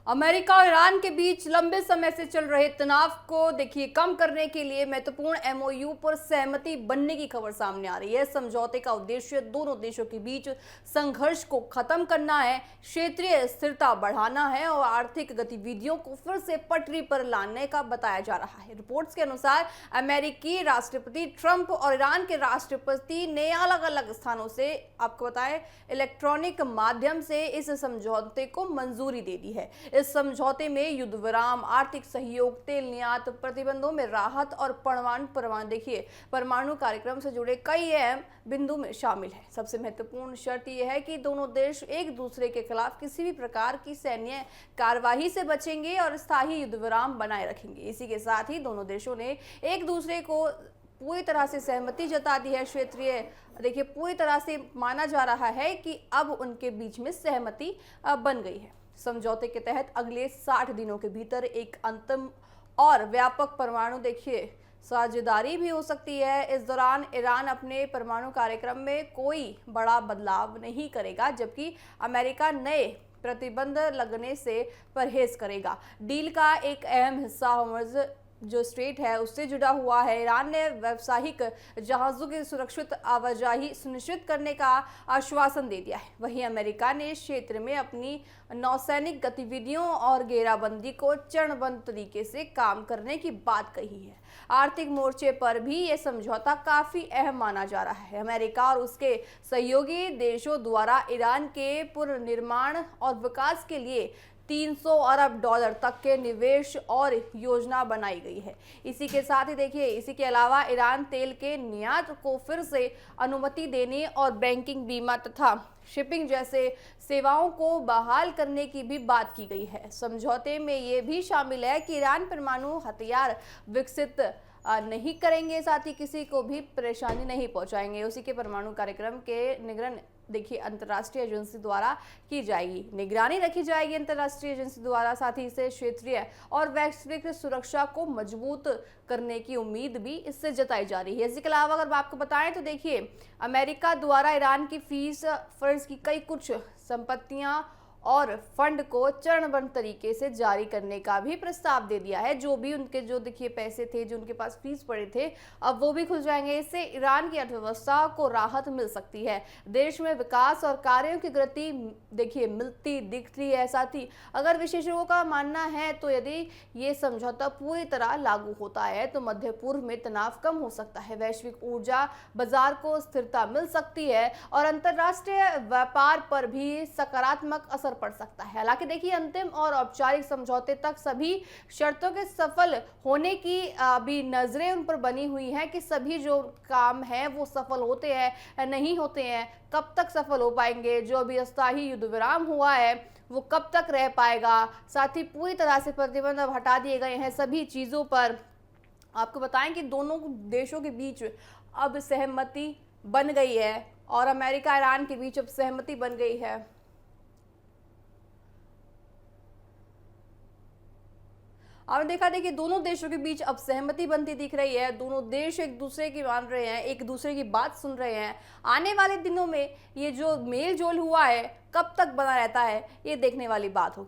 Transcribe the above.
America और Iran के बीच लंबे समय से चल रहे तनाव को देखिए कम करने के लिए महत्वपूर्ण एमओयू पर सहमति बनने की खबर सामने आ रही है। समझौते का उद्देश्य दोनों देशों के बीच संघर्ष को खत्म करना है, क्षेत्रीय स्थिरता बढ़ाना है और आर्थिक गतिविधियों को फिर से पटरी पर लाने का बताया जा रहा है। रिपोर्ट्स के अनुसार अमेरिकी राष्ट्रपति ट्रंप और ईरान के राष्ट्रपति ने अलग अलग स्थानों से आपको बताएं इलेक्ट्रॉनिक माध्यम से इस समझौते को मंजूरी दे दी है। इस समझौते में युद्ध विराम, आर्थिक सहयोग, तेल निर्यात प्रतिबंधों में राहत और परमाणु कार्यक्रम से जुड़े कई अहम बिंदु में शामिल है। सबसे महत्वपूर्ण शर्त यह है कि दोनों देश एक दूसरे के खिलाफ किसी भी प्रकार की सैन्य कार्यवाही से बचेंगे और स्थायी युद्ध विराम बनाए रखेंगे। इसी के साथ ही दोनों देशों ने एक दूसरे को पूरी तरह से सहमति जता दी है। क्षेत्रीय देखिए पूरी तरह से माना जा रहा है कि अब उनके बीच में सहमति बन गई है। समझौते के तहत अगले 60 दिनों के भीतर एक अंतिम और व्यापक परमाणु देखिए साझेदारी भी हो सकती है। इस दौरान ईरान अपने परमाणु कार्यक्रम में कोई बड़ा बदलाव नहीं करेगा, जबकि अमेरिका नए प्रतिबंध लगने से परहेज करेगा। डील का एक अहम हिस्सा हॉर्मुज़ जो स्ट्रेट है उससे जुड़ा हुआ है। ईरान ने व्यावसायिक जहाज़ों की सुरक्षित आवाजाही सुनिश्चित करने का आश्वासन दे दिया है। वहीं अमेरिका ने इस क्षेत्र में अपनी नौसैनिक गतिविधियों और घेराबंदी को चरणबद्ध तरीके से काम करने की बात कही है। आर्थिक मोर्चे पर भी ये समझौता काफी अहम माना जा रहा है। अमेरिका और उसके सहयोगी देशों द्वारा ईरान के पुनर्निर्माण और विकास के लिए 300 अरब डॉलर तक के निवेश और योजना बनाई गई है। इसी के साथ ही देखिए इसी के अलावा ईरान तेल के निर्यात को फिर से अनुमति देने और बैंकिंग, बीमा तथा शिपिंग जैसे सेवाओं को बहाल करने की भी बात की गई है। समझौते में ये भी शामिल है कि ईरान परमाणु हथियार विकसित नहीं करेंगे, साथ ही किसी को भी परेशानी नहीं पहुंचाएंगे। उसी के परमाणु कार्यक्रम के निगरानी देखिए अंतर्राष्ट्रीय एजेंसी द्वारा की जाएगी, निगरानी रखी जाएगी अंतर्राष्ट्रीय एजेंसी द्वारा। साथ ही इसे क्षेत्रीय और वैश्विक सुरक्षा को मजबूत करने की उम्मीद भी इससे जताई जा रही है। इसके अलावा अगर आपको बताएं तो देखिए अमेरिका द्वारा ईरान की फर्ज की कई कुछ संपत्तियां और फंड को चरणबद्ध तरीके से जारी करने का भी प्रस्ताव दे दिया है। जो भी उनके जो देखिए पैसे थे जो उनके पास फीस पड़े थे अब वो भी खुल जाएंगे। इससे ईरान की अर्थव्यवस्था को राहत मिल सकती है। देश में विकास और कार्यों की गति देखिए मिलती दिखती है। साथ ही अगर विशेषज्ञों का मानना है तो यदि ये समझौता पूरी तरह लागू होता है तो मध्य पूर्व में तनाव कम हो सकता है, वैश्विक ऊर्जा बाजार को स्थिरता मिल सकती है और अंतर्राष्ट्रीय व्यापार पर भी सकारात्मक असर पड़ सकता है। हालांकि देखिए अंतिम और औपचारिक समझौते तक सभी शर्तों के सफल होने की अभी नजरें उन पर बनी हुई हैं कि सभी जो काम है वो सफल होते हैं नहीं होते हैं, कब तक सफल हो पाएंगे, जो अभी अस्थायी युद्ध विराम हुआ है वो कब तक रह पाएगा। साथ ही पूरी तरह से प्रतिबंध अब हटा दिए गए हैं सभी चीजों पर। आपको बताएं कि दोनों देशों के बीच अब सहमति बन गई है और अमेरिका ईरान के बीच अब सहमति बन गई है। आपने देखा था कि दोनों देशों के बीच अब सहमति बनती दिख रही है। दोनों देश एक दूसरे की मान रहे हैं, एक दूसरे की बात सुन रहे हैं। आने वाले दिनों में ये जो मेल जोल हुआ है कब तक बना रहता है ये देखने वाली बात होगी।